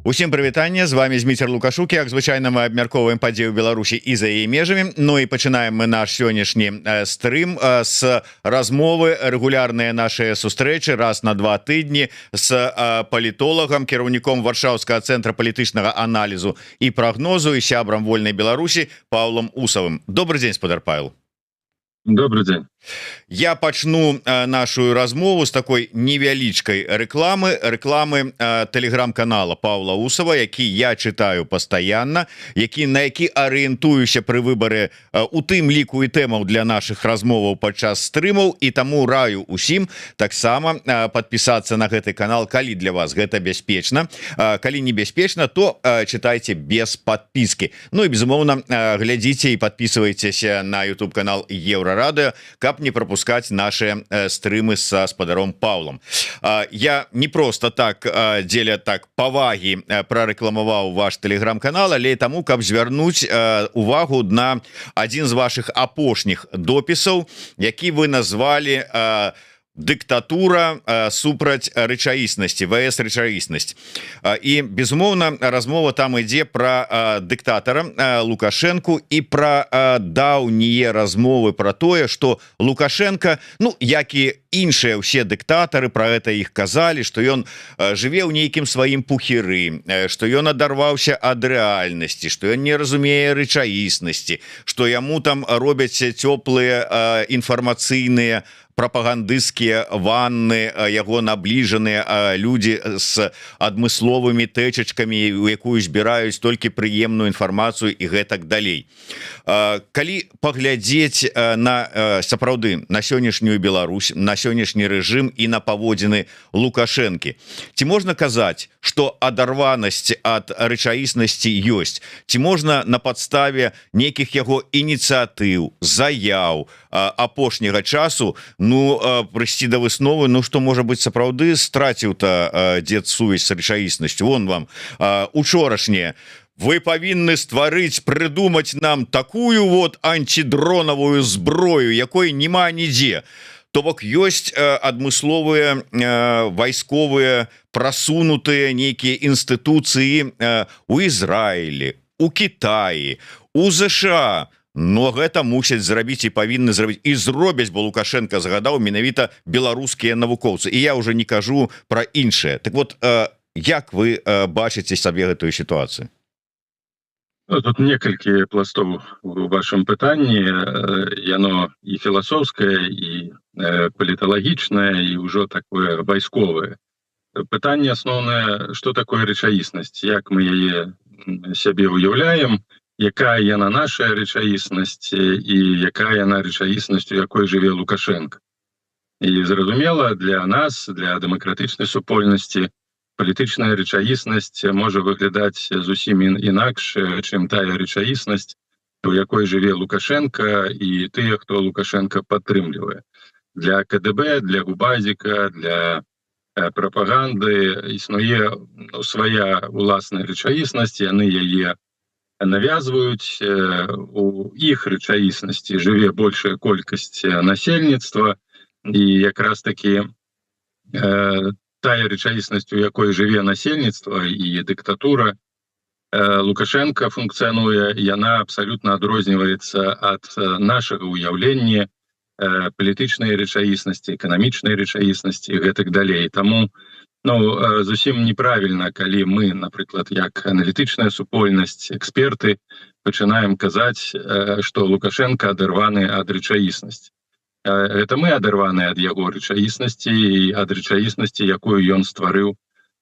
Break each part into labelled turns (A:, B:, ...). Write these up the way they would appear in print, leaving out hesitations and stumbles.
A: Усім прывітанне, з вами Зміцер Лукашук. Як звычайна, мы абмяркоўваем падзеі ў Беларусі і за яе межамі. Ну і пачынаем мы наш сённяшні стрым з размовы, рэгулярныя нашыя сустрэчы раз на 2 тыдні з палітолагам, кіраўніком Варшаўскага цэнтра палітычнага аналізу і прагнозу і сябрам Вольнай Беларусі Паўлам Усавым. Добрый дзень, спадар Павел.
B: Добрый день.
A: Я пачну нашу размову з такой невялічкай рекламы тэлеграм-канала Паўла Усава, які я чытаю пастаянна, на які арыентуюся пры выбары у тым ліку і тэмаў для нашых размоваў падчас стрымаў, і таму раю усім таксама подпісацца на гэты канал, калі для вас гэта бяспечна. Калі не бяспечна, то чытайце без подпіскі. Ну і безумоўна глядзіце і подписывайтеся на YouTube канал Еўрарадыё, каб не пропускать наши стрымы со спадаром Павлом. Я не просто так дзеля так павагі прарэкламаваў ваш телеграм-канал, але таму, каб звярнуць увагу на адзін з вашых апошніх допісаў, які вы назвалі дыктатура супраць рэчаіснасці, ВС рэчаіснасць. І безумоўна размова там ідзе пра дыктатара Лукашэнку і пра даўнія размовы пра тое, што Лукашенко, ну як і іншыя ўсе дыктатары, пра гэта іх казалі, што ён жыве ў нейкім сваім пухіры, што ён адарваўся ад рэальнасці, што ён не разумее рэчаіснасці, што яму там робяць цёплыя інфармацыйныя прапагандысцкія ванны, яго набліжаныя людзі з адмысловымі тэчачкамі, у якую збіраюць толькі прыемную інфармацыю і гэтак далей. Калі паглядзець на сапраўды на сённяшнюю Беларусь, на сённяшні рэжым і на паводзіны Лукашэнкі, ці можна казаць, што адарванасць ад рэчаіснасці ёсць? Ці можна на падставе нейкіх яго ініцыятыў, заяў апошняга часу прыйсці да высновы, што можа быць сапраўды страціў-то дзед сувязь з рэчаіснасцю? Вон вам учорашняе: вы павінны стварыць, прыдумаць нам такую вот антидронавую зброю, якой няма нідзе. То бок ёсць адмысловыя вайсковыя прасунутыя нейкія інстытуцыі у Ізраілі, у Кітаі, у ЗША. Но гэта мусяць зрабіць і павінны зрабіць, і зробяць, бо Лукашенко загадаў менавіта беларускія навукоўцы. І я ўжо не кажу пра іншае. Так вот, як вы бачыце сабе гэтую сітуацыю?
B: Тут некалькі пластоў у вашым пытанні. Яно і філасофскае, і паліталагічнае, і ўжо такое вайсковае. Пытанне асноўнае: што такое рэчаіснасць, як мы яе сябе уяўляем, якая яна наша рэчаіснасць і якая яна рэчаіснасць, у якой жыве Лукашенко. І зразумела, для нас, для дэмакратычнай супольнасці, палітычная рэчаіснасць можа выглядаць зусім інакш, чым тая рэчаіснасць, у якой жыве Лукашенко і тыя, хто Лукашенко падтрымлівае. Для КДБ, для Губазіка, для прапаганды існуе свая уласная рэчаіснасць, яны яе навязваюць. У іх рэчаіснасці жыве большая колькасць насельніцтва, і якраз такі тая рэчаіснасць, у якой жыве насельніцтва і дыктатура Лукашенко функцыянуе, яна абсалютна адрозніваецца ад нашага ўяўлення палітычнай рэчаіснасці, эканамічнай рэчаіснасці і гэтак далей. Таму зусім неправільна, калі мы, напрыклад, як аналітычная супольнасць, эксперты, пачынаем казаць, што Лукашенко адарваны ад рэчаіснасці. Гэта мы адарваны ад яго рэчаіснасці і ад рэчаіснасці, якую ён стварыў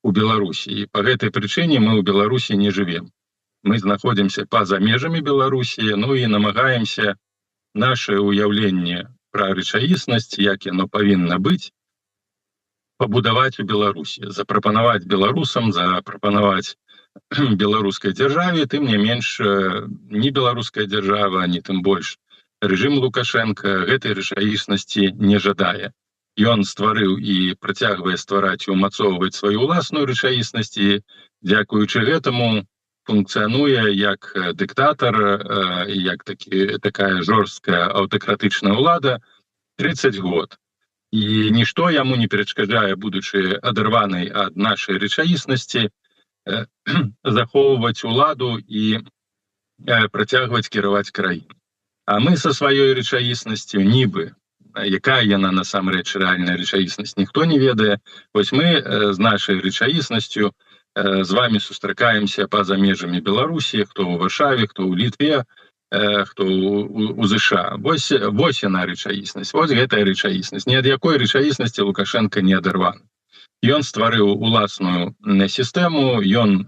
B: у Беларусі. І па гэтай прычыне мы ў Беларусі не жывем. Мы знаходзімся па-за межамі Беларусі, і намагаемся наше ўяўленне пра рэчаіснасць, як яно павінна быць, пабудаваць у Беларусі, запрапанаваць беларусам, запрапанаваць беларускай дзяржаве. Тым не менш, ні беларуская дзяржава, ні тым больш рэжым Лукашенко гэтай рэчаіснасці не жадае. Ён стварыў і працягвае ствараць і умацоўваць сваю ўласную рэчаіснасць, і дзякуючы гэтаму функцыянуе як дыктатар, як такая жорсткая аўтакратычная ўлада 30 год. І нішто яму не перашкаджае, будучы адарванай ад нашай рэчаіснасці, захоўваць уладу і працягваць кіраваць краінай. А мы са сваёй рэчаіснасцю нібы, якая яна насамрэч рэальная рэчаіснасць, ніхто не ведае. Вось мы з нашай рэчаіснасцю з вами сустракаемся па-за межамі Беларусі, хто ў Варшаве, хто ў Літве, хто у ЗША. Вось яна рэчаіснасць, вось гэтая рэчаіснасць. Ні ад якой рэчаіснасці Лукашенко не адарваны. Ён стварыў уласную сістэму, ён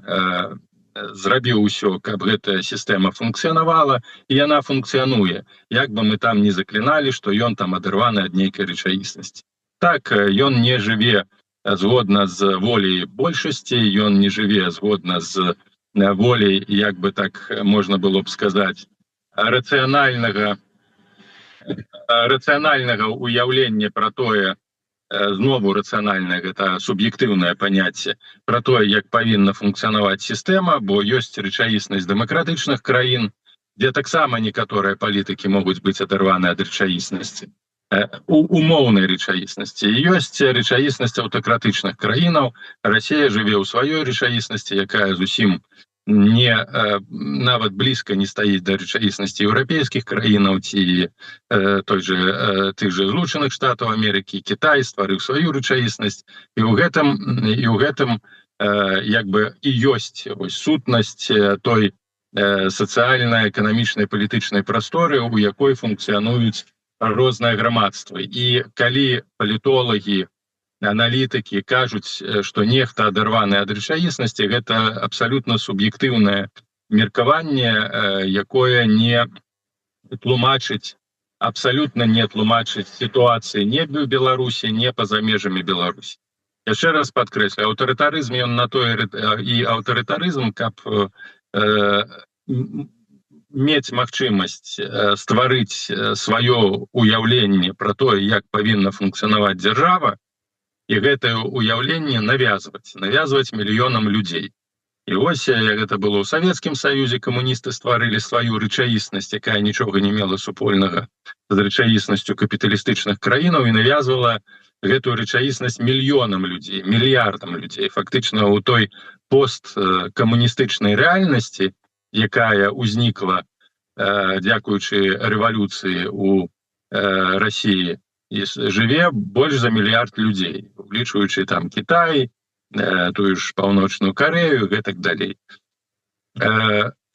B: зрабіў усё, каб гэтая сістэма функцыянавала, і яна функцыянуе. Як бы мы там не закліналі, што ён там адарваны ад нейкай рэчаіснасці. Так, ён не жыве згодна з воляй большасці, ён не жыве згодна з воляй, як бы так можна было б сказаць, рацыянальнага уяўлення пра тое, знову рацыянальнае, гэта суб'ектыўнае паняцце, пра тое, як павінна функцыянаваць сістэма, бо ёсць рэчаіснасць дэмакратычных краін, дзе таксама некаторыя палітыкі могуць быць адарваны ад рэчаіснасці, умоўнай рэчаіснасці. Ёсць рэчаіснасць аўтакратычных краінаў. Расія жыве ў сваёй рэчаіснасці, якая зусім не нават блізка не стаіць да рэчаіснасці еўрапейскіх краінаў ці тых же Злучаных Штатаў Амерыкі. Кітай стварыў сваю рэчаіснасць, і ў гэтым як бы і ёсць сутнасць той сацыяльна-эканамічнай палітычнай прасторы, у якой функцыянуюць розныя грамадствы. І калі палітолагі, аналітыкі кажуць, што нехта адарваны ад рэчаіснасці, гэта абсалютна суб'ектыўнае меркаванне, якое не тлумачыць, абсалютна не тлумачыць сітуацыі не ў Беларусі, не па-за межамі Беларусі. Яшчэ раз падкрэслю, аўтарытарызм ён на тое і аўтарытарызм, каб мець магчымасць стварыць сваё ўяўленне пра тое, як павінна функцыянаваць дзяржава, і гэтае ўяўленне навязваць мільёнам людзей. І вось, як гэта было ў Савецкім Саюзе, камуністы стварылі сваю рэчаіснасць, якая нічога не мела супольнага з рэчаіснасцю капіталістычных краінаў, і навязвала гэтую рэчаіснасць мільёнам людзей, мільярдам людзей. Фактычна ў той посткамуністычнай рэальнасці, якая ўзнікла дзякуючы рэвалюцыі ў Расіі, і жыве больш за мільярд людзей, улічваючы там Кітай, тую ж Паўночную Карею, гэтак далей.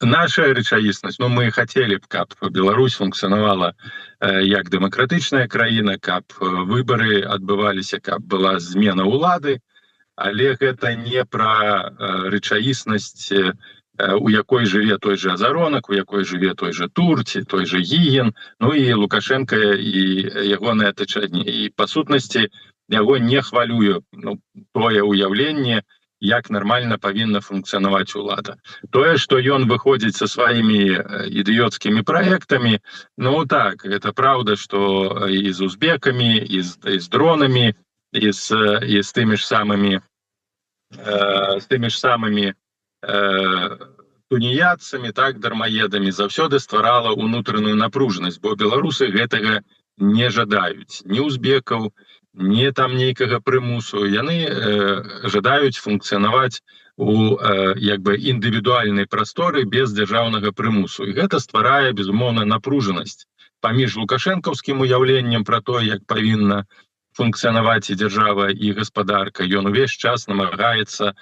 B: Наша рэчаіснасць, мы хацелі б, каб Беларусь функцыянавала як дэмакратычная краіна, каб выбары адбываліся, каб была змена ўлады, але гэта не пра рэчаіснасць, у якой жыве той же Азаронак, у якой жыве той же Турці, той же Гігін, і Лукашенко і ягонае атачэнне. І па сутнасці яго не хвалюе тое ўяўленне, як нармальна павінна функцыянаваць улада. Тое, што ён выходзіць са сваімі ідыёцкімі праектамі, так, гэта праўда, што і з узбекамі, і з дронамі, і з тымі ж самымі туніяцамі, так, дармаедамі, заўсёды стварала ўнутраную напружанасць, бо беларусы гэтага не жадаюць. Ні узбекаў, ні там нейкага прымусу. Яны жадаюць функцыянаваць у як бы індывідуальнай прасторы без дзяржаўнага прымусу. І гэта стварае, безумоўна, напружанасць паміж лукашэнкаўскім уяўленнем пра тое, як павінна функцыянаваць і дзяржава, і гаспадарка. Ён увесь час намагаецца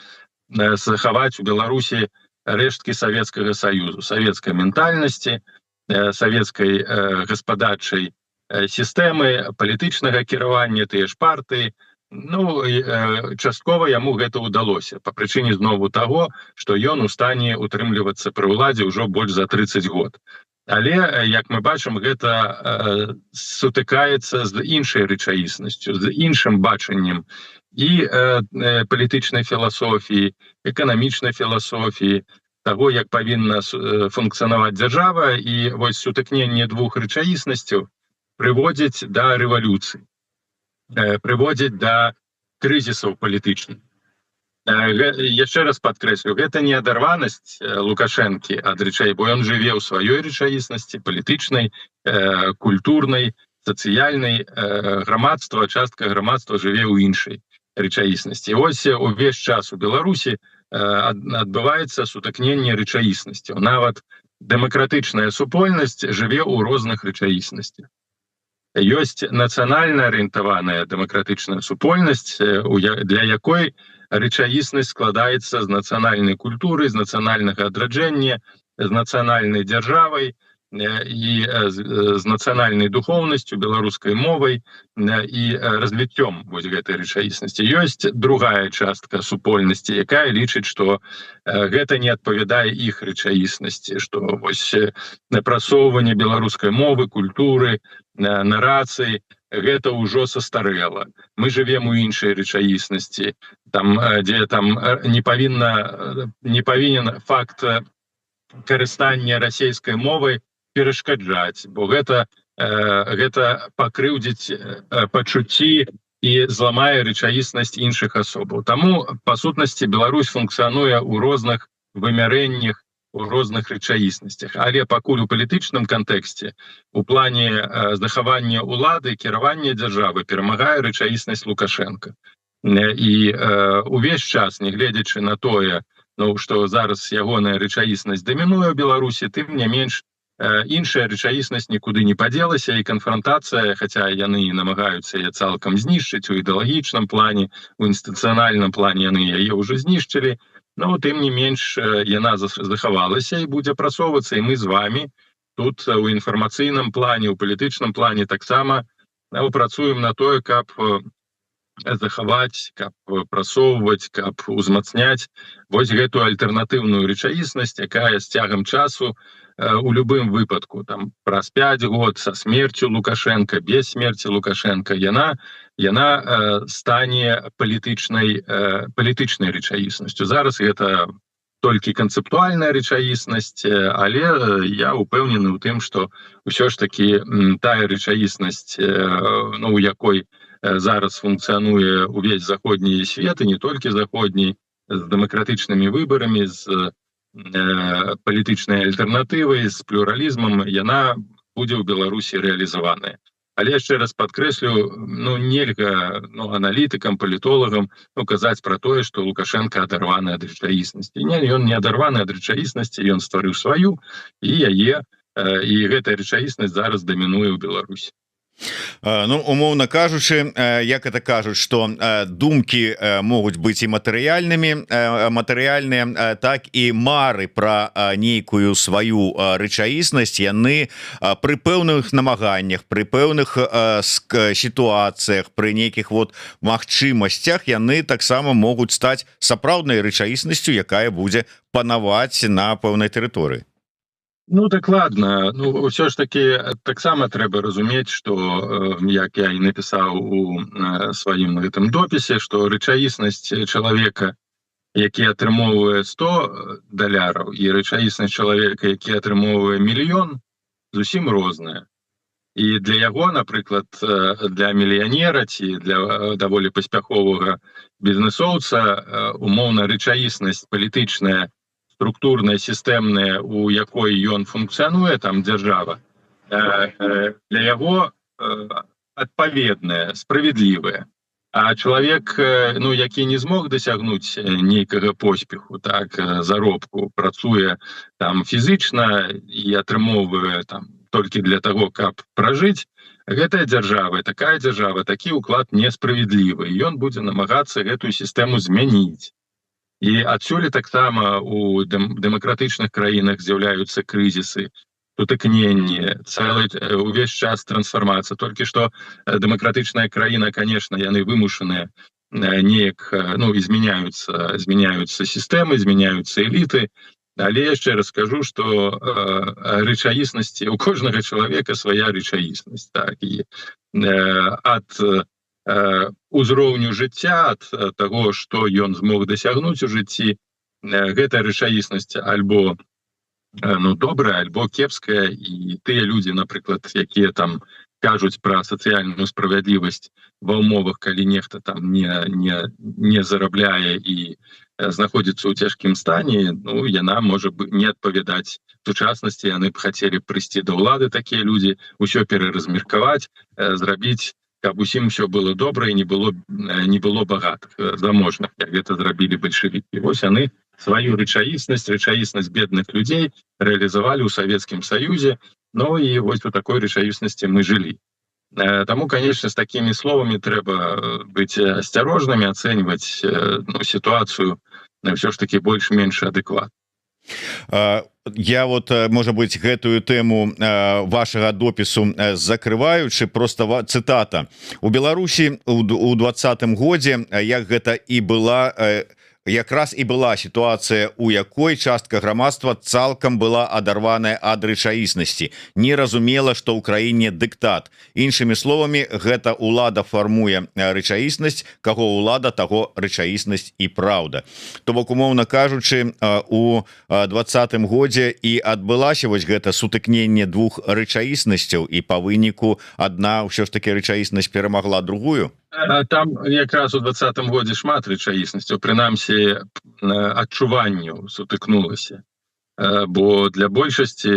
B: захаваць у Беларусі рэшткі Савецкага Саюзу, савецкай ментальнасці, савецкай гаспадарчай сістэмы, палітычнага кіравання, тыя ж партыі. Часткова яму гэта ўдалося, па прычыне знову таго, што ён у стане утрымлівацца пры ўладзе ўжо больш за 30 год. Але, як мы бачым, гэта сутыкаецца з іншай рэчаіснасцю, з іншым бачаннем і палітычнай філасофіі, эканамічнай філасофіі, таго, як павінна функцыянаваць дзяржава, і вось сутыкненне двух рэчаіснасцяў прыводзіць да рэвалюцыі, прыводзіць да крызісаў палітычных. Яшчэ раз падкрэслю, гэта не адарванасць Лукашэнкі ад рэчай, бо ён жыве ў сваёй рэчаіснасці, палітычнай, культурнай, сацыяльнай, грамадства, частка грамадства жыве ў іншай рэчаіснасці. Вось увесь час у Беларусі адбываецца сутыкненне рэчаіснасцяў. Нават дэмакратычная супольнасць жыве ў розных рэчаіснасцях. Ёсць нацыянальна арыентаваная дэмакратычная супольнасць, для якой рэчаіснасць складаецца з нацыянальнай культуры, з нацыянальнага адраджэння, з нацыянальнай дзяржавай і з нацыянальнай духоўнасцю, беларускай мовай і развіццём вось гэтай рэчаіснасці. Ёсць другая частка супольнасці, якая лічыць, што гэта не адпавядае іх рэчаіснасці, што вось напрацоўванне беларускай мовы, культуры, нарацыі, гэта ўжо састарэла. Мы жывем у іншай рэчаіснасці, дзе не павінен факт карыстання расейскай мовай перашкаджаць, бо гэта пакрыўдзіць пачуцці і зламае рэчаіснасць іншых асобаў. Таму, па сутнасці, Беларусь функцыянуе ў розных вымярэннях, у розных рэчаіснасцях. Але пакуль у палітычным кантэксце, у плане захавання ўлады, кіравання дзяржавы перамагае рэчаіснасць Лукашенка. І увесь час, нягледзячы на тое, што зараз ягоная рэчаіснасць дамінуе ў Беларусі, тым не менш, іншая рэчаіснасць нікуды не падзелася, і канфрантацыя, хаця яны намагаюцца яе цалкам знішчыць у ідэалагічным плане, у інстытуцыянальным плане яны яе ўжо знішчылі, но тым не менш яна захавалася і будзе прасоўвацца, і мы з вами тут у інфармацыйным плане, у палітычным плане таксама працуем на тое, каб захаваць, каб прасоўваць, каб узмацняць вось гэту альтэрнатыўную рэчаіснасць, якая з цягам часу у любым выпадку, праз 5 год, са смерцю Лукашенка, без смерці Лукашенка, яна стане палітычнай рэчаіснасцю. Зараз гэта толькі канцэптуальная рэчаіснасць, але я упэўнены ў тым, што ўсё ж такі тая рэчаіснасць, у якой зараз функцыянуе ўвесь заходні свет, і не толькі заходні, з дэмакратычнымі выбарамі, з палітычнай альтэрнатывай, з плюралізмам, яна будзе ў Беларусі рэалізаваная. Але яшчэ раз падкрэслю, нельга аналітыкам, палітолагам казаць пра тое, што Лукашенко адарваны ад рэчаіснасці. Не, ён не адарваны ад рэчаіснасці, ён стварыў сваю, і гэтая рэчаіснасць зараз дамінуе ў Беларусі.
A: Умоўна кажучы, як это кажуць, што думкі могуць быць і матэрыяльныя, так і мары пра нейкую сваю рэчаіснасць, яны пры пэўных намаганнях, пры пэўных сітуацыях, пры нейкіх магчымасцях яны таксама могуць стаць сапраўднай рэчаіснасцю, якая будзе панаваць на пэўнай тэрыторыі.
B: Дакладна. Ўсё ж такі таксама трэба разумець, што, як я і напісаў у сваім гэтым допісе, што рэчаіснасць чалавека, які атрымоўвае $100, і рэчаіснасць чалавека, які атрымоўвае $1 000 000, зусім розная. І для яго, напрыклад, для мільянера ці для даволі паспяховага бізнесоўца, умоўна, рэчаіснасць палітычная, структурная, сістэмная, у якой ён функцыянуе, дзяржава, для яго адпаведная, справядлівая. А чалавек, які не змог дасягнуць нейкага поспеху, заробку, працуе фізічна і атрымоўвае толькі для таго, каб пражыць, гэтая дзяржава, такая дзяржава, такі ўклад несправядлівы, і ён будзе намагацца гэтую сістэму змяніць. І адсюль таксама у дэмакратычных краінах з'яўляюцца крызісы, сутыкненні, увесь час трансфармацыя. Толькі што дэмакратычная краіна, конечно, яны вымушаныя неяк, змяняюцца сістэмы, змяняюцца эліты, але яшчэ раз скажу, што рэчаіснасці, у кожнага чалавека свая рэчаіснасць, і ад узроўню жыцця, ад таго, што ён змог дасягнуць у жыцці, гэта рэчаіснасць альбо добрая, альбо кепская, і тыя людзі, напрыклад, якія кажуць пра сацыяльную справядлівасць ва ўмовах, калі нехта не зарабляе і знаходзіцца ў цяжкім стане, яна можа не адпавядаць сучаснасці, яны б хацелі прыйсці да ўлады, такія людзі, усё пераразмеркаваць, зрабіць каб усім все было добра і не было багатых заможных, як гэта зрабілі бальшавікі. Вось яны сваю рэчаіснасць бедных людзей рэалізавалі ў Савецкім Саюзе. Ну і вось у такой рэчаіснасці мы жылі. Таму, конечно, з такімі словамі трэба быць асцярожнымі, ацэньваць сітуацыю ўсё ж таки больш-менш адэкватна.
A: Я вот, можа быть, гэтую тэму вашага допісу закрываючы, просто цытата: у Беларусі у 20-м годзе, як гэта і была, якраз і была сітуацыя, у якой частка грамадства цалкам была адарваная ад рэчаіснасці, не разумела, што ў краіне дыктат. Іншымі словамі, гэта ўлада фармуе рэчаіснасць, каго ўлада, таго рэчаіснасць і праўда. То бок, умоўна кажучы, у 20-м годзе і адбылася вось гэта сутыкненне двух рэчаіснасцяў, і па выніку адна ўсё ж таки рэчаіснасць перамагла другую.
B: Там якраз у 20-м годзе шмат рэчаіснасцяў, прынамсі адчуванню сутыкнулася. Бо для большасці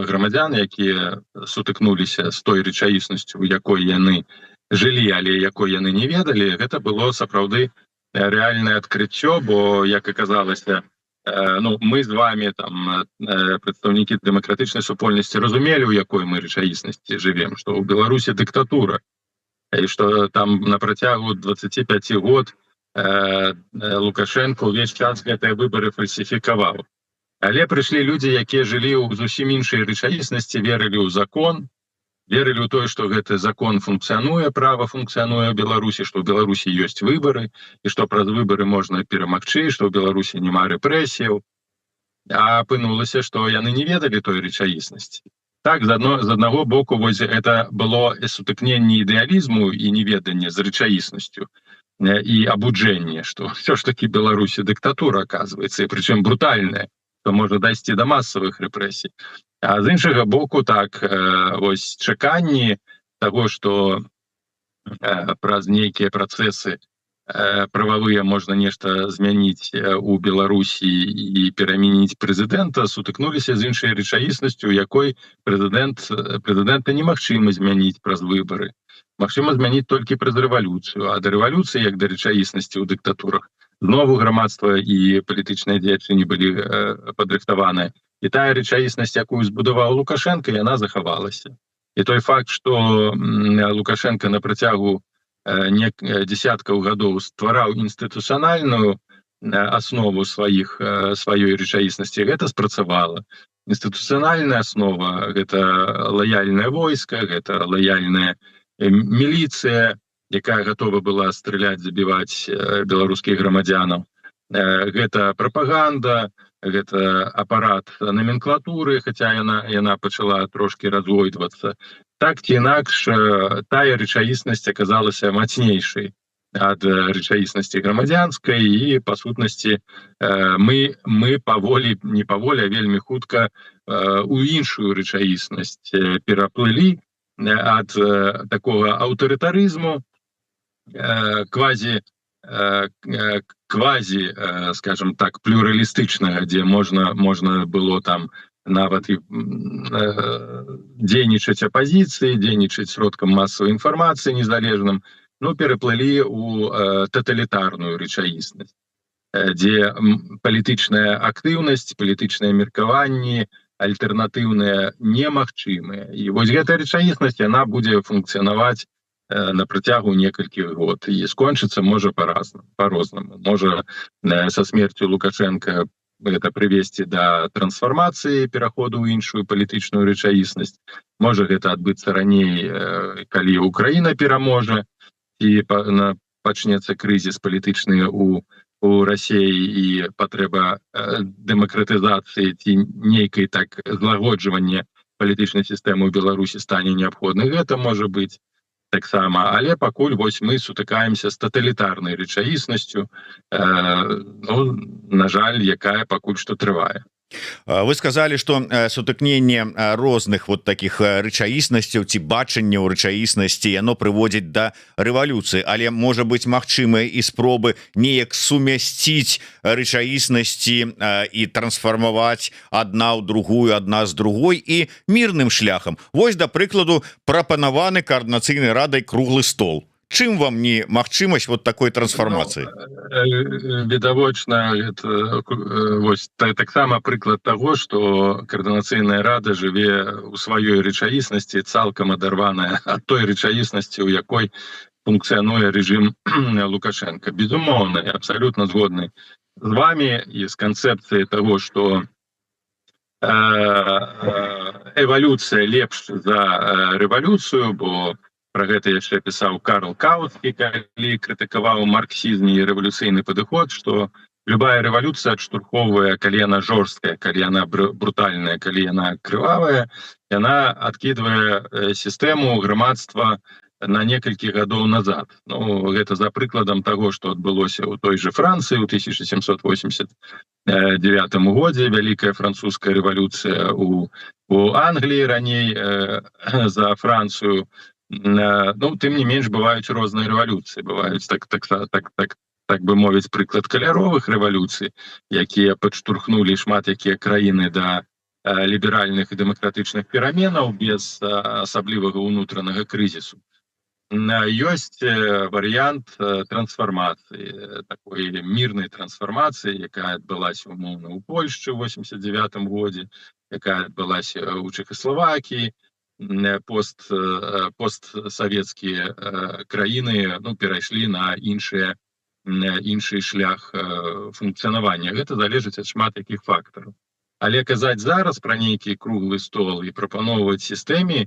B: грамадзян, якія сутыкнуліся з той рэчаіснасцю, у якой яны жылі, але якой яны не ведалі, гэта было сапраўды рэальнае адкрыццё, бо, як аказалася, мы з вами, прадстаўнікі дэмакратычнай супольнасці, разумелі, у якой мы рэчаіснасці жывем, што ў Беларусі дыктатура, і што там на працягу 25 год Лукашенко ўвесь час гэтыя выбары фальсіфікаваў. Але прыйшлі людзі, якія жылі ў зусім іншай рэчаіснасці, верылі ў закон, верылі ў тое, што гэты закон функцыянуе, права функцыянуе ў Беларусі, што ў Беларусі ёсць выбары, і што праз выбары можна перамагчы, што ў Беларусі няма рэпрэсіяў. А апынулася, што яны не ведалі той рэчаіснасці. Так, з аднаго боку, вось это было сутыкненне ідэалізму і неведанне з рэчаіснасцю і абуджэнне, што ўсё ж таки Беларусі дыктатура, аказваецца, і прычым брутальная, то можа дайсці да масавых рэпрэсій. А з іншага боку, так, вось чаканні таго, што праз нейкія працэсы прававыя можна нешта змяніць у Беларусі і перамяніць прэзідэнта, сутыкнуліся з іншай рэчаіснасцю, у якой прэзідэнта немагчыма змяніць праз выбары. Магчыма змяніць толькі праз рэвалюцыю, а да рэвалюцыі, як да рэчаіснасці ў дыктатурах, знову грамадства і палітычныя дзеячы не былі падрыхтаваныя. І тая рэчаіснасць, якую збудаваў Лукашенко, яна захавалася. І той факт, што Лукашенко на працягу десяткаў гадоў ствараў інстытуцыянальную аснову сваёй рэчаіснасці, гэта спрацавала. Інстытуцыянальная аснова — гэта лаяльнае войска, гэта лаяльная міліцыя, якая гатова была страляць, забіваць беларускіх грамадзянаў. Гэта прапаганда, гэта апарат номенклатуры, хаця яна пачала трошки разгойдвацца. Так ці інакш, тая рэчаіснасць аказалася мацнейшай ад рэчаіснасці грамадзянскай, і, па сутнасці, мы паволі, не паволі, а вельмі хутка у іншую рэчаіснасць пераплылі ад такога аўтарытарызму, квазі, скажем так, плюралістычнага, дзе можна было там нават і дзейнічаць апазіцыі, дзейнічаць сродкам масавай інфармацыі незалежным, пераплылі ў таталітарную рэчаіснасць, дзе палітычная актыўнасць, палітычныя меркаванні альтэрнатыўныя немагчымыя. І вось гэтая рэчаіснасць, яна будзе функцыянаваць на працягу некалькіх год, і скончыцца можа па-рознаму. Можа са смерцю Лукашенка гэта прывесці да трансфармацыі, пераходу ў іншую палітычную рэчаіснасць. Можа гэта адбыцца раней, калі Украіна пераможа і пачнецца крызіс палітычны у Расіі, і патрэба дэмакратызацыі ці нейкай так злагоджвання палітычнай сістэмы ў Беларусі стане неабходны. Гэта можа быць таксама, але пакуль вось мы сутыкаемся з таталітарнай рэчаіснасцю, на жаль, якая пакуль што трывае.
A: Вы сказали, что сутыкненне розных вот таких рэчаіснасцяў ці бачанняў рэчаіснасці яно прыводзіць да рэвалюцыі, але можа быць магчымыя і спробы неяк сумясціць рэчаіснасці і трансфармаваць адна ў другую, адна з другой і мірным шляхам. Вось, да прыкладу, прапанаваны Координацыйнай радай круглы стол. Чым вам не магчымасць вот такой трансфармацыі?
B: Відавочна, вось таксама прыклад таго, што Координацыйная рада жыве ў сваёй рэчаіснасці, цалкам адарваная ад той рэчаіснасці, у якой функцыянуе рэжым Лукашенко. Безумоўна, я абсалютна згодны з вами і з канцэпцыяй таго, што эвалюцыя лепш за рэвалюцыю, бо про гэта яшчэ пісаў Карл Каутскі, калі крытыкаваў марксізм і рэвалюцыйны падыход, што любая рэвалюцыя адштурхоўвае, калі яна жорсткая, калі яна брутальная, калі яна крывавая, яна адкідвае сістэму грамадства на некалькі гадоў назад. Ну, гэта за прыкладам таго, што адбылося ў той же Францыі ў 1789 годзе, вялікая французская рэвалюцыя у Англіі раней за Францыю. Ну, тым не менш, бываюць розныя рэвалюцыі, бываюць так бы мовіць, прыклад каляровых рэвалюцый, якія падштурхнулі шмат якія краіны да ліберальных і дэмакратычных пераменаў без асаблівага ўнутранага крызісу. Ёсць варыянт трансфармацыі, такой мірнай трансфармацыі, якая адбылася умоўна ў Польшчы ў 89 годзе, якая адбылася ў Чэхаславакіі, постсавецкія краіны перайшлі на іншы шлях функцыянавання. Гэта залежыць ад шмат якіх фактараў. Але казаць зараз пра нейкі круглы стол і прапаноўваць сістэме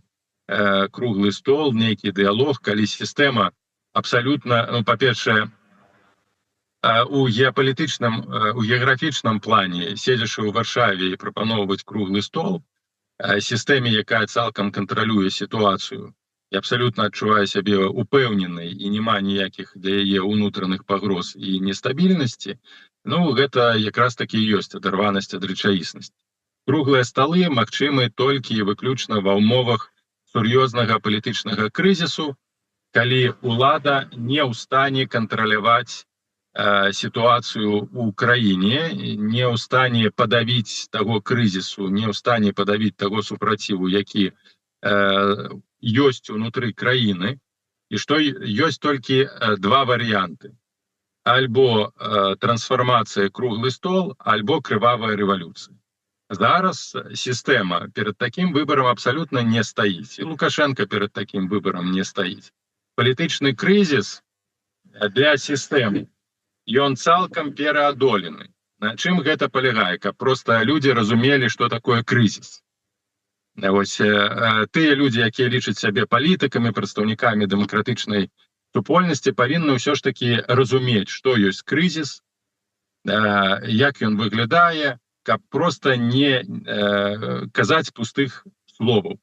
B: круглы стол, нейкі дыялог, калі сістэма абсалютна, па-першае, у геаграфічным плане, седзячы ў Варшаве і прапаноўваць круглы стол, сістэме, якая цалкам кантралюе сітуацыю і абсалютна адчувае сябе упэўненай і няма ніякіх для яе ўнутраных пагроз і нестабільнасці, гэта якраз такі ёсць адарванасць ад рэчаіснасці. Круглыя сталы магчымы толькі і выключна ва ўмовах сур'ёзнага палітычнага крызісу, калі ўлада не ў стане кантраляваць сітуацыю ў краіне, не ў стане падавіць таго крызісу, не ў стане падавіць таго супраціву, які ёсць унутры краіны, і што ёсць толькі два варыянты. Альбо трансфармацыя круглы стол, альбо крывавая рэвалюцыя. Зараз сістэма перад такім выбарам абсалютна не стаіць. І Лукашенко перад такім выбарам не стаіць. Палітычны крызіс для сістэмы ён цалкам пераадолены. На чым гэта палягае? Каб проста людзі разумелі, што такое крызіс. Вось тыя людзі, якія лічаць сябе палітыкамі, прадстаўнікамі дэмакратычнай супольнасці, павінны ўсё ж такі разумець, што ёсць крызіс, як ён выглядае, каб проста не казаць пустых словаў.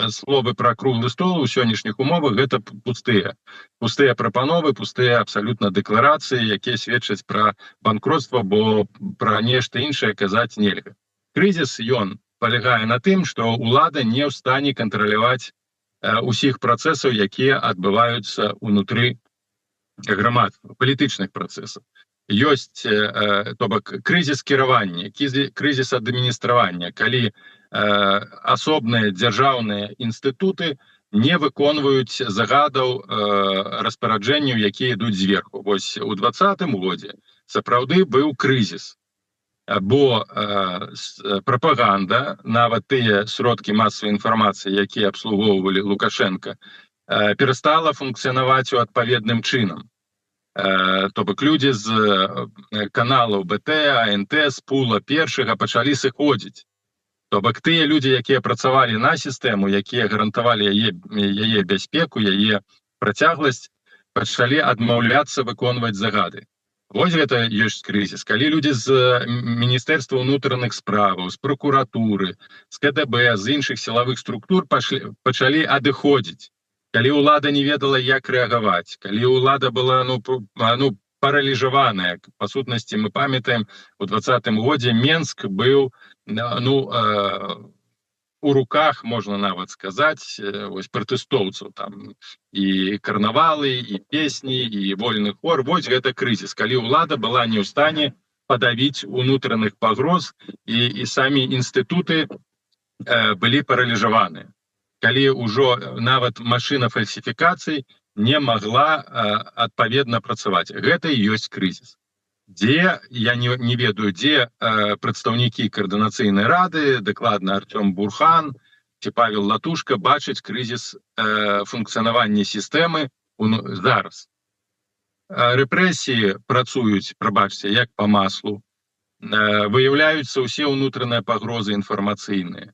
B: Словы пра круглы стол у сённяшніх умовах гэта пустыя прапановы, пустыя абсалютна дэкларацыі, якія сведчаць пра банкротства, бо пра нешта іншае казаць нельга. Крызіс ён палягае на тым, што ўлада не ў стане кантраляваць усіх працэсаў, якія адбываюцца ўнутры грамадства, палітычных працэсаў. Ёсць, то бок, крызіс кіравання, крызіс адміністравання, калі асобныя дзяржаўныя інстытуты не выконваюць загадаў распараджэнняў, якія ідуць зверху. Вось у 2020 годзе сапраўды быў крызіс, бо прапаганда, нават тыя сродкі масавай інфармацыі, якія абслугоўвалі Лукашенко, перастала функцыянаваць у адпаведным чынам. То бок людзі з каналаў БТ, АНТ, з пула першага пачалі сыходзіць. То бок тыя людзі, якія працавалі на сістэму, якія гарантавалі яе бяспеку, яе працягласць, пачалі адмаўляцца выконваць загады. Вось гэта ёсць крызіс. Калі людзі з Міністэрства ўнутраных справаў, з прокуратуры, з КДБ, з іншых сілавых структур пачалі адыходзіць. Калі ўлада не ведала, як рэагаваць, калі ўлада была паралізаваныя. Па сутнасці мы памятаем, у 2020 годзе Менск быў у руках, можна нават сказаць, вось пратэстоўцаў, там і карнавалы, і песні, і вольны хор. Вось гэта крызіс, калі ўлада была не ў стане падавіць унутраных пагроз, і самі інстытуты былі паралізаваныя. Калі ўжо нават машына фальсіфікацый не могла адпаведна працаваць. Гэта і ёсць крызіс. Дзе, я не ведаю, дзе прадстаўнікі каардынацыйнай рады, дакладна Артём Бурхан ці Павел Латушка, бачаць крызіс функцыянавання сістэмы зараз. Рэпрэсіі працуюць, прабачце, як па маслу. Выяўляюцца ўсе ўнутраныя пагрозы інфармацыйныя.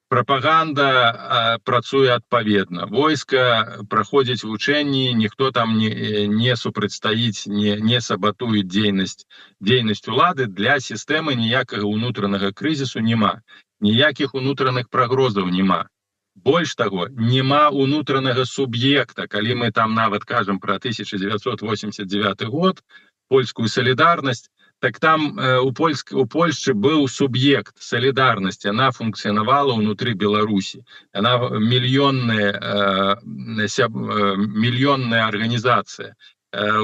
B: Прапаганда працуе адпаведна. Войска праходзіць вучэнні, ніхто там не супрацьстаіць, не сабатуе дзейнасць улады. Для сістэмы ніякага ўнутранага крызісу няма. Ніякіх унутраных прагрозаў няма. Больш таго, няма ўнутранага суб'екта. Калі мы там нават кажам пра 1989 год, польскую салідарнасць, так там у Польшчы быў суб'ект салідарнасці, яна функцыянавала ўнутры Беларусі. Яна мільённая арганізацыя.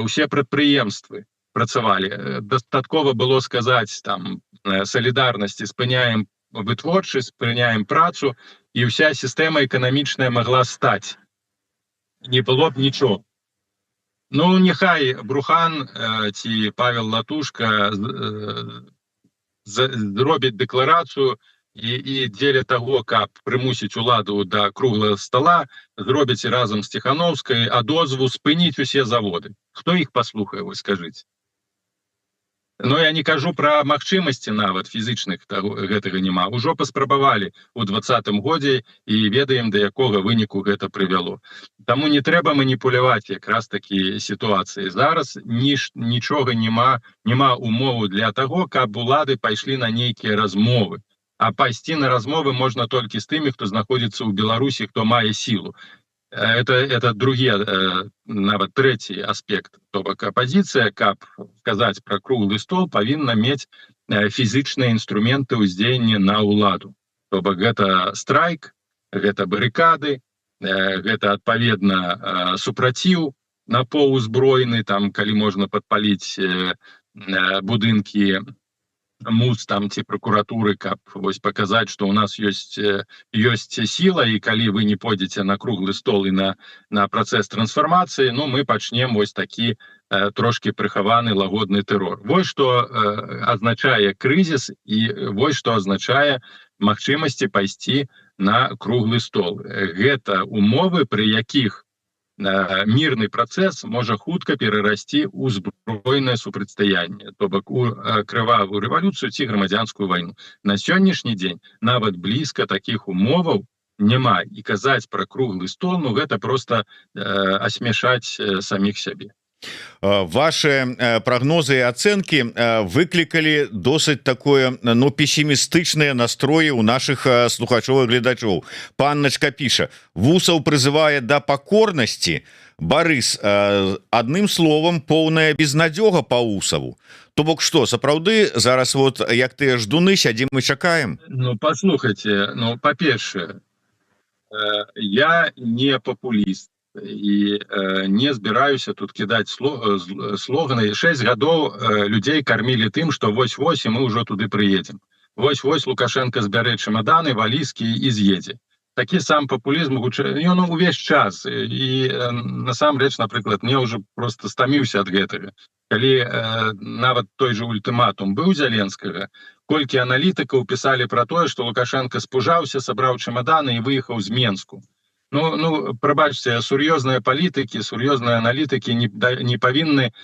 B: Усе прадпрыемствы працавалі. Дастаткова было сказаць, там, салідарнасці, спыняем вытворчасць, спыняем працу, і ўся сістэма эканамічная магла стаць. Не было б нічога. Ну, нехай Брухан ці Павел Латушка зробяць дэкларацыю і дзеля таго, каб прымусіць уладу да круглага стола, зробяць разам з Ціхановскай адозву спыніць усе заводы. Хто іх паслухае, вы скажыце? Но я не кажу пра магчымасці нават фізычных, гэтага няма. Ужо паспрабавалі ў 2020 годзе і ведаем, да якога выніку гэта прывяло. Таму не трэба маніпуляваць якраз такі сітуацыі. Зараз нічога няма умову для таго, каб улады пайшлі на нейкія размовы. А пайсці на размовы можна толькі з тымі, хто знаходзіцца ў Беларусі, хто мае сілу. Это другі, нават трэці аспект. То бок апазіцыя, каб казаць пра круглы стол, павінна мець фізычныя інструменты ўздзеяння на ўладу. То бок гэта страйк, гэта барыкады, гэта адпаведна супраціў напаўузброены, там, калі можна падпаліць будынкі МУЗ там ці прокуратуры, каб вось паказаць, што ў нас ёсць сіла, і калі вы не пойдзеце на круглы стол і на працэс трансфармацыі, ну, мы пачнем вось такі трошки прыхаваны лагодны тэрор. Вось што азначае крызіс, і вось што азначае магчымасці пайсці на круглы стол. Гэта умовы, пры якіх мірны працэс можа хутка перарасці ў збройнае супрацьстаянне, то бок у крывавую рэвалюцыю ці грамадзянскую вайну. На сённяшні дзень нават блізка такіх умоваў няма, і казаць пра круглы стол, ну гэта проста асмяшаць саміх сябе.
A: Ваши прогнозы и оценки выкликали досыць такое, ну, пессимистычные настрои у наших слухачоў и гледачоў. Панначка піша: Вусаў призывае да покорности. Борис, одним словом, поўная безнадёга по Усаву. То бок что, сапраўды зараз вот як тыя ждуны сядзім і чакаем?
B: Ну, послухайте, ну, па-першае, я не популіст і не збіраюся тут кідаць слоганы. 6 гадоў людзей кармілі тым, што вось-вось і мы ўжо туды прыедзем. Вось-вось Лукашенко збярэ чемаданы, валізкі і з'едзе. Такі сам папулізм ён увесь час, і насамрэч, напрыклад, мне ўжо просто стаміўся ад гэтага. Калі нават той же ультыматум быў Зеленскага, колькі аналітыкаў пісалі пра тое, што Лукашенко спужаўся, сабраў чемаданы і выехаў з Менску. Ну, прабачце, сур'ёзныя палітыкі, сур'ёзныя аналітыкі не павінны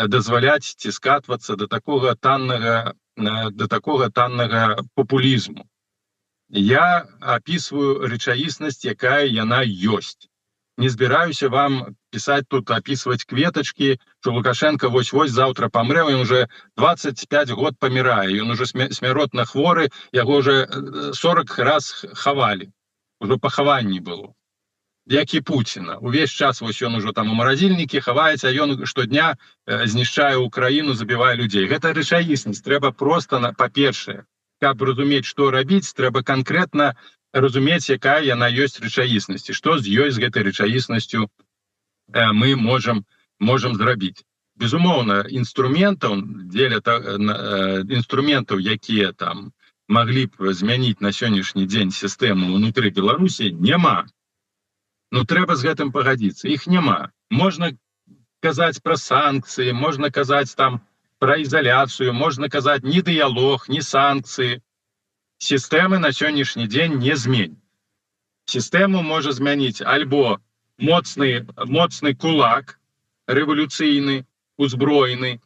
B: дазваляць ці скатвацца да такога таннага папулізму. Я апісваю рэчаіснасць, якая яна ёсць. Не збіраюся вам пісаць тут, апісваць кветачкі, што Лукашенко вось-вось заўтра памрэ, ён уже 25 год памірае, ён уже смяротна хворы, яго уже 40 раз хавалі, ужо пахаванні было. як і Пуціна. Увесь час вось ён ужо там у маразільнікі хаваецца, а ён штодня знішчае Украіну, забівае людзей. Гэта рэчаіснасць. Трэба проста, па-першае, каб разумець, што рабіць, трэба канкрэтна разумець, якая яна ёсць рэчаіснасць, і што з ёй з гэтай рэчаіснасцю мы можам зрабіць. Безумоўна, інструментаў, якія там маглі б змяніць на сённяшні дзень сістэму ўнутры Беларусі, няма. Ну, трэба з гэтым пагадзіцца. Іх няма. Можна казаць пра санкцыі, можна казаць там пра ізаляцыю, можна казаць ні дыялог, ні санкцыі. Сістэмы на сённяшні дзень не зменяць. Сістэму можа змяніць альбо моцны кулак рэвалюцыйны, узброены,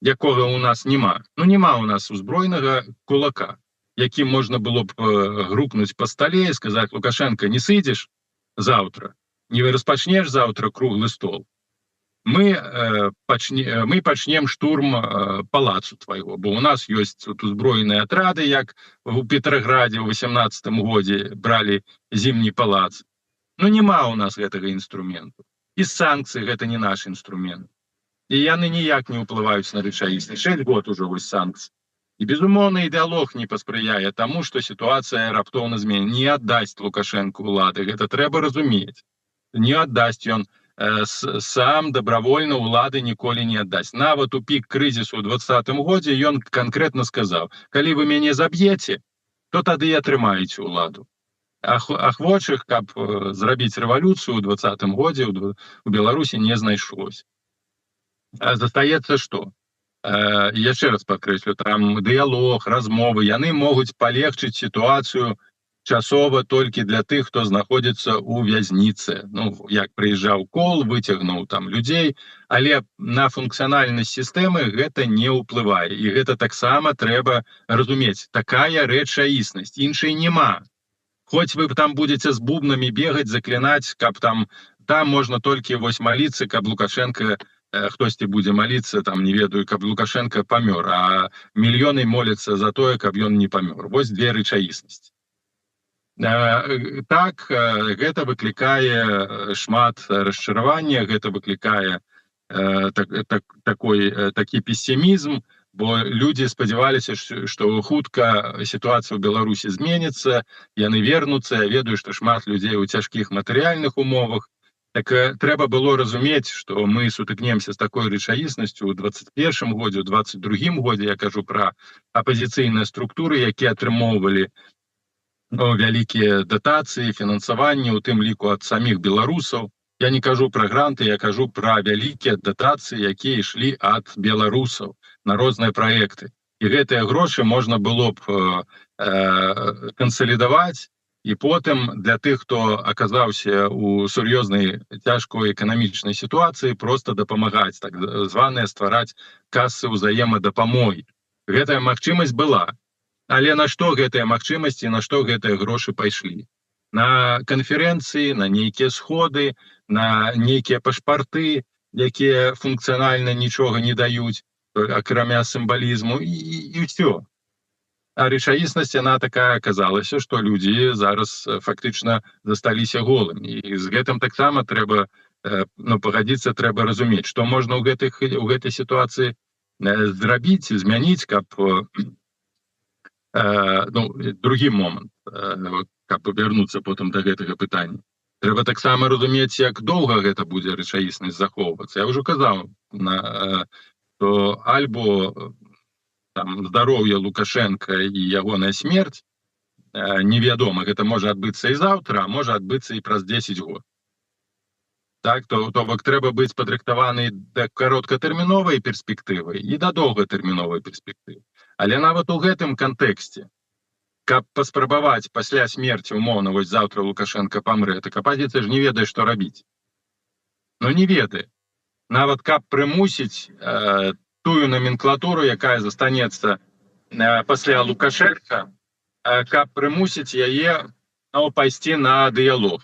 B: якога у нас няма. Ну, няма у нас узброенага кулака, якім можна было б грукнуць па стале і сказаць: Лукашенко, не сыдзеш завтра, не распачнеш завтра круглы стол, мы пачнем штурм палацу твайго, бо у нас ёсць тут узброеныя атрады, як у Петраградзе ў 18-м годзе бралі зімні палац. Ну, няма у нас гэтага інструменту. І санкцыі гэта не наш інструмент. І яны ніяк не ўплываюць на рэчаіснасць. 6 год ужо вось санкцыі. І, безумоўна, ідэалог не паспрыяе таму, што сітуацыя раптоўна змене. Не аддасць Лукашенко ўлады, гэта трэба разумець. Не аддасць ён сам дабравольна, ўлады ніколі не аддасць. Нават у пік крызісу ў 20-м годзе ён канкрэтна сказаў: калі вы мяне заб'еце, то тады і атрымаеце ўладу. Ахвочых, каб зрабіць рэвалюцыю ў 20-м годзе у Беларусі не знайшлося. Застаецца што? Яшчэ раз падкрэслю, там дыялог, размовы, яны могуць палегчыць сітуацыю часова толькі для тых, хто знаходзіцца ў вязніцы. Ну, як прыязджаў Кол, выцягнуў там людзей, але на функцыянальнасць сістэмы гэта не ўплывае. І гэта таксама трэба разумець. Такая рэчаіснасць, іншай няма. Хоць вы там будзеце з бубнамі бегаць, заклінаць, каб там можна толькі вось маліцца, каб Лукашенко, хтосьці будзе маліцца, там, не ведаю, каб Лукашенко памёр, а мільёны моляцца за тое, каб ён не памёр. Вось две рэчаіснасці. Так, гэта выклікае шмат расчаравання, гэта выклікае такі пессімізм, бо людзі спадзяваліся, што хутка сітуацыя ў Беларусі зменіцца, яны вернуцца. Я ведаю, што шмат людзей у цяжкіх матэрыяльных умовах. Так трэба было разумець, што мы сутыкнемся з такой рэчаіснасцю ў 21-м годзе, у 22-м годзе. Я кажу пра апазіцыйныя структуры, якія атрымоўвалі вялікія датацыі, фінансаванне, у тым ліку ад саміх беларусаў. Я не кажу пра гранты, я кажу пра вялікія датацыі, якія ішлі ад беларусаў на розныя праекты. І гэтыя грошы можна было б кансалідаваць, і потым для тых, хто аказаўся ў сур'ёзнай цяжкой эканамічнай сітуацыі, проста дапамагаць, так званыя ствараць касы ўзаемадапамогі. Гэтая магчымасць была. Але на што гэтыя магчымасці, на што гэтыя грошы пайшлі? На канферэнцыі, на нейкія сходы, на нейкія пашпарты, якія функцыянальна нічога не даюць, акрамя сімвалізму, і ўсё. А рэчаіснасць, яна такая аказалася, што людзі зараз фактычна засталіся голымі. І з гэтым таксама трэба пагадзіцца, трэба разумець, што можна ў гэтай сітуацыі зрабіць, змяніць, каб другі момант, каб павярнуцца потым да гэтага пытання. Трэба таксама разумець, як доўга гэта будзе рэчаіснасць захоўвацца. Я ўжо казаў, што альбо здароўе Лукашенка і ягоная смерць невядома, гэта можа адбыцца і заўтра, а можа адбыцца і праз 10 год. Так, то бок трэба быць падрыхтаваны да кароткатэрміновай перспектывы і да доўгатэрміновай перспектывы. Але нават у гэтым кантэксце, каб паспрабаваць пасля смерці, умоўна, вось заўтра Лукашенко памрэ, так апазіцыя ж не ведае, што рабіць. Ну, не ведае. Нават каб прымусіць тую номенклатуру, якая застанецца пасля Лукашенка, каб прымусіць яе пайсці на дыялог.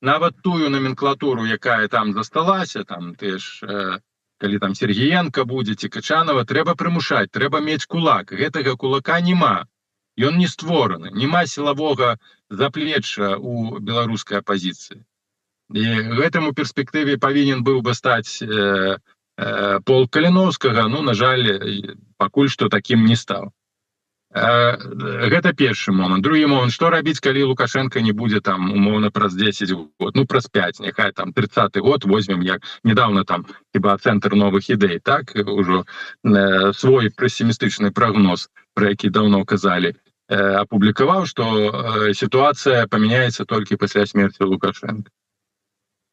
B: Нават тую номенклатуру, якая там засталася, там калі там Сергіенка будзе ці Качанова, трэба прымушаць, трэба мець кулак. Гэтага кулака няма. Ён не створаны. Няма сілавога заплеча ў беларускай апазіцыі. і гэтым у перспектыве павінен быў бы стаць полк Каліноўскага, ну, на жаль, пакуль што такім не стаў. Гэта першы момант. Другі момант, што рабіць, калі Лукашенко не будзе там умоўна праз 10 год, ну праз 5, няхай там 30-й год возьмем, як недавно там хіба цэнтр новых ідэй, так, ужо свой пессімістычны прагноз, про які даўно казалі, апублікаваў, што сітуацыя памяняецца толькі пасля смерці Лукашенко.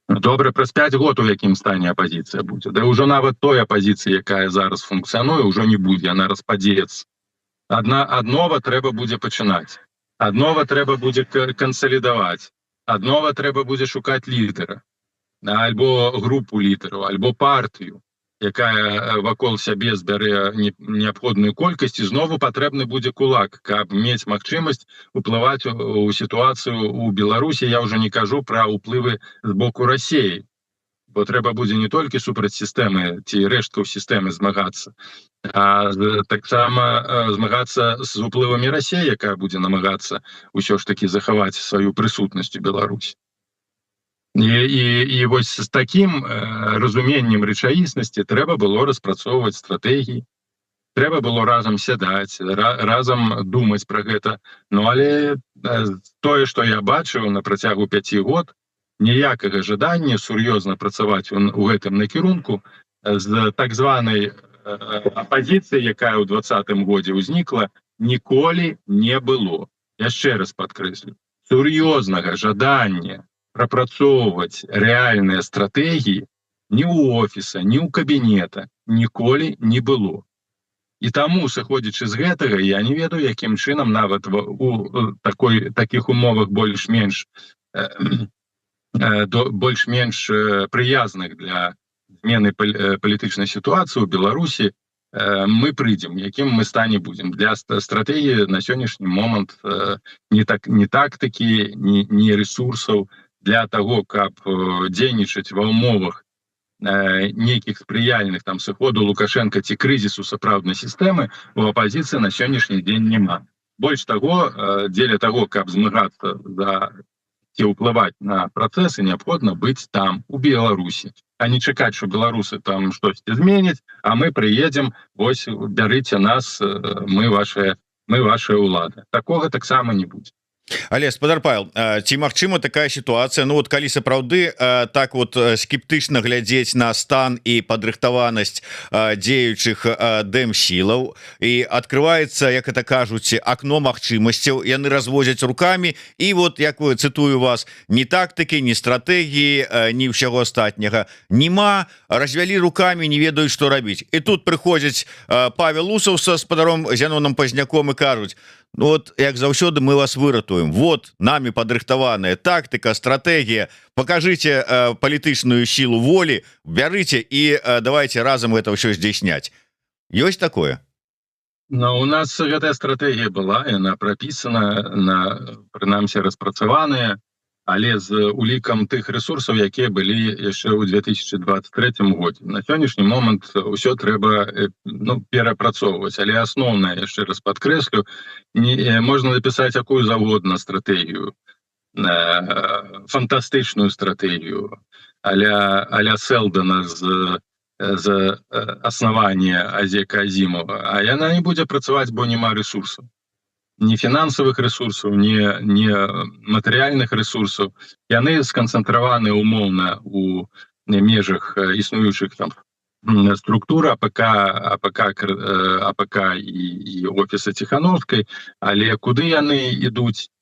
B: Добра, праз 5 год у якім стане апазіцыя будзе. Да ўжо нават той апазіцыі, якая зараз функцыянуе, ўжо не будзе, яна распадзецца. Аднова трэба будзе пачынаць. Аднова трэба будзе кансалідаваць. Аднова трэба будзе шукаць лідера. Альбо групу лідараў, альбо партыю, якая вакол сябе збярэ неабходную колькасць, і знову патрэбны будзе кулак, каб мець магчымасць уплываць у сітуацыю ў Беларусі. Я ўжо не кажу пра ўплывы з боку Расіі, бо трэба будзе не толькі супраць сістэмы ці рэшткаў сістэмы змагацца, а таксама змагацца з уплывамі Расіі, якая будзе намагацца ўсё ж такі захаваць сваю прысутнасць у Беларусі. І вось з такім разуменнем рэчаіснасці трэба было распрацоўваць стратэгіі, трэба было разам сядаць, разам думаць пра гэта. Ну, але тое, што я бачыў на працягу 5 год, ніякага жадання сур'ёзна працаваць у гэтым накірунку з так званай апазіцыі, якая ў 2020 годзе ўзнікла, ніколі не было. Яшчэ раз падкрэслю, сур'ёзнага жадання прапрацоўваць рэальныя стратэгіі ні ў офіса, ні ў кабінета ніколі не было. І таму, сыходзячы з гэтага, я не ведаю, якім чынам нават у такіх умовах больш-менш прыязных для змены палітычнай сітуацыі ў Беларусі мы прыйдзем, якім мы стане будзем. Для стратэгіі на сённяшні момант не тактыкі, не ресурсаў для таго, каб дзейнічаць ва ўмовах нейкіх спрыяльных там сыходу Лукашенко ці крызісу сапраўднай сістэмы у апазіцыі на сённяшні дзень няма. Больш таго, дзеля таго, каб змагацца ці ўплываць на працэсы, неабходна быць там, у Беларусі, а не чакаць, што беларусы там штосьці зменяць, а мы прыедзем, вось бярыце нас, мы вашая ўлада. Такога таксама не будзе.
A: Але, спадар Павел, ці магчыма такая сітуацыя, ну вот калі сапраўды так вот скептычна глядзець на стан і падрыхтаванасць дзеючых дэмсілаў, і открываецца, як это кажуць, акно магчымасцяў, яны развозяць рукамі, і вот, як вы, цытую вас, ні тактыкі, ні стратэгіі, ні ўсяго астатняга нема, развялі рукамі, не ведаюць, што рабіць. І тут прыходзяць Павел Усаў са спадаром Зяноном Пазняком і кажуць: ну вот, як заўсёды, мы вас выратуем. Вот, нами падрыхтаваная тактыка, стратегія. Покажите палітычную силу воли, бярыце и давайте разом это ўсё здзейсняць. Ёсць такое?
B: Но у нас гэтая стратегія была, яна прапісана, прынамсі распрацаваная, але з улікам тых ресурсаў, якія былі яшчэ ў 2023 годзе. На сённяшні момант ўсё трэба перапрацоўваць, але асноўнае, яшчэ раз падкрэслю, можна напісаць якую завгодна стратэгію, фантастычную стратэгію, а-ля Селдана з аснавання Азека Азімова, а яна не будзе працаваць, бо няма ресурсаў. Ні фінансавых ресурсаў, ні матэрыяльных ресурсаў. Яны сканцэнтраваны умоўна у межах існуючых там структур АПК і офіса Ціхановскай, але куды яны ідуць,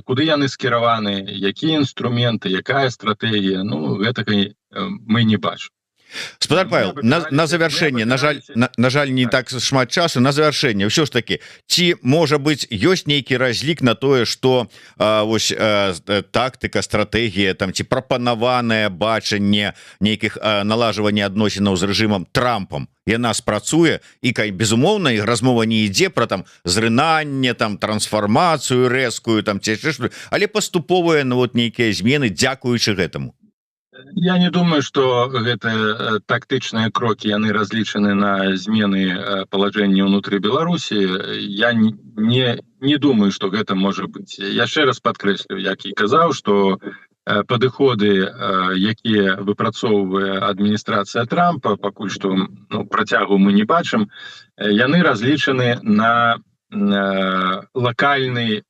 B: куды яны скіраваны, якія інструменты, якая стратэгія, ну, гэтага мы не бачым.
A: Спадар Павел, на завяршэнне, на жаль, не так шмат часу, на завяршэнне, ўсё ж таки, ці, можа быць, ёсць нейкі разлік на тое, што вось тактыка, стратэгія, там, ці прапанаванае бачанне нейкіх налажвання адносінаў з рэжымам Трампам, яна спрацуе, і, безумоўна, размова не ідзе пра там зрынанне, там, трансфармацыю рэзкую, там, ці яшчэ што, але паступовыя, ну, вот, нейкія змены, дзякуючы гэтаму.
B: Я не думаю, што гэтыя тактычныя крокі, яны разлічаны на змены палажэння ўнутры Беларусі. Я не думаю, што гэта можа быць. Яшчэ раз падкрэслю, як і казаў, што падыходы, якія выпрацоўвае адміністрацыя Трампа, пакуль што працягу мы не бачым, яны разлічаны на лакальныя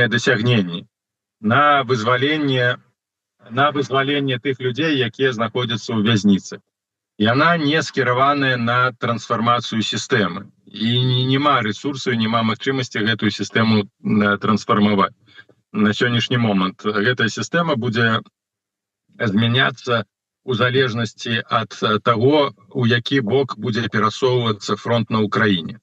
B: дасягненні, на вызваленне тых людзей, якія знаходзяцца ў вязніцы. Яна не скіраваная на трансфармацыю сістэмы. І няма рэсурсаў, няма магчымасці гэтую сістэму трансфармаваць. На сённяшні момант гэтая сістэма будзе змяняцца у залежнасці ад таго, у які бок будзе перасоўвацца фронт на Украіне.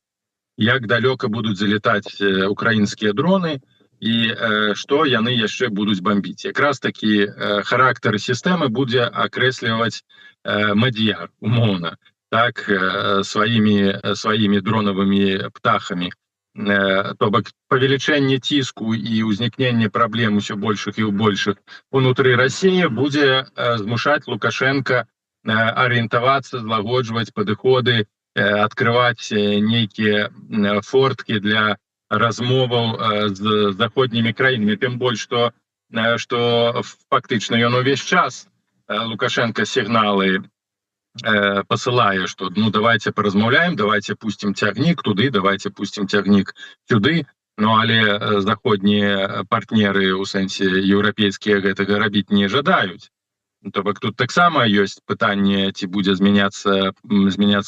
B: Як далёка будуць залетаць украінскія дроны і што яны яшчэ будуць бамбіць. Якраз такі характар сістэмы будзе акрэсліваць Мад'яр, умоўна, так, сваімі дронавымі птахамі. То бок павелічэнне ціску і ўзнікненне праблем усё большых і большых унутры Расіі будзе змушаць Лукашенка арыентавацца, злагоджваць падыходы, адкрываць нейкія форткі для размоваў з заходнімі краінамі. Тым больш, што фактычна ён увесь час Лукашенко сігналы посылае, што давайте паразмаўляем, давайте пустим цягнік туды, давайте пустим цягнік сюды, але заходнія партнеры ў сэнсе еўрапейскія гэтага рабіць не жадаюць. То бок тут таксама ёсць пытанне, ці будзе змяняцца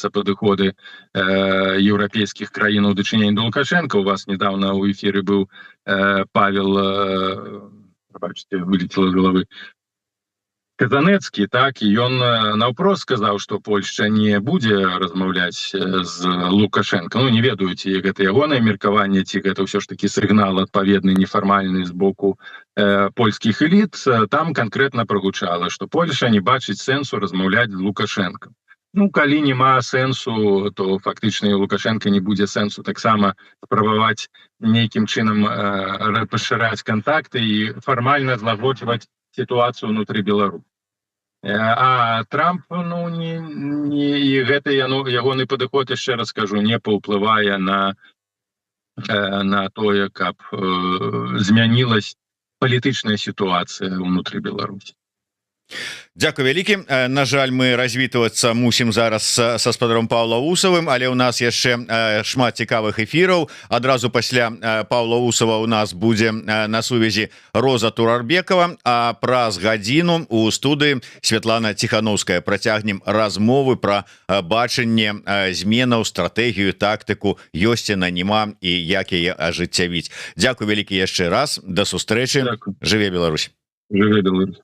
B: падыходы еўрапейскіх краін у дачыненні да Лукашенка. У вас недавно ў эфіры быў Павел, вылетела з галавы, Казанецкі, так, і ён наўпрост сказаў, што Польшча не будзе размаўляць з Лукашенко. Не ведаю, ці гэта ягонае меркаванне, ці гэта ўсё ж такі сігнал адпаведны, нефармальны з боку польскіх эліт. Там канкрэтна прагучала, што Польша не бачыць сэнсу размаўляць з Лукашенко. Калі няма сэнсу, то фактычна і Лукашенко не будзе сэнсу таксама спрабаваць нейкім чынам пашыраць кантакты і фармальна злагоджваць сітуацыю ўнутры Беларусі. А Трамп, і гэта ягоны падыход, яшчэ раз кажу, не паўплывае на тое, каб змянілась палітычная сітуацыя ўнутры Беларусі.
A: Дзякуй вялікі. На жаль, мы развітвацца мусім зараз са спадаром Паўла Усавым, але ў нас яшчэ шмат цікавых эфіраў. Адразу пасля Паўла Усава у нас будзе на сувязі Роза Турарбекова, а праз гадзіну у студыі Святлана Ціхановская. Працягнем размовы пра бачанне зменаў, стратэгію, тактыку, ёсць яна, няма і як яе ажыццявіць. Дзякуй вялікі яшчэ раз. Да сустрэчы. Жыве Беларусь.
B: Жыве Беларусь.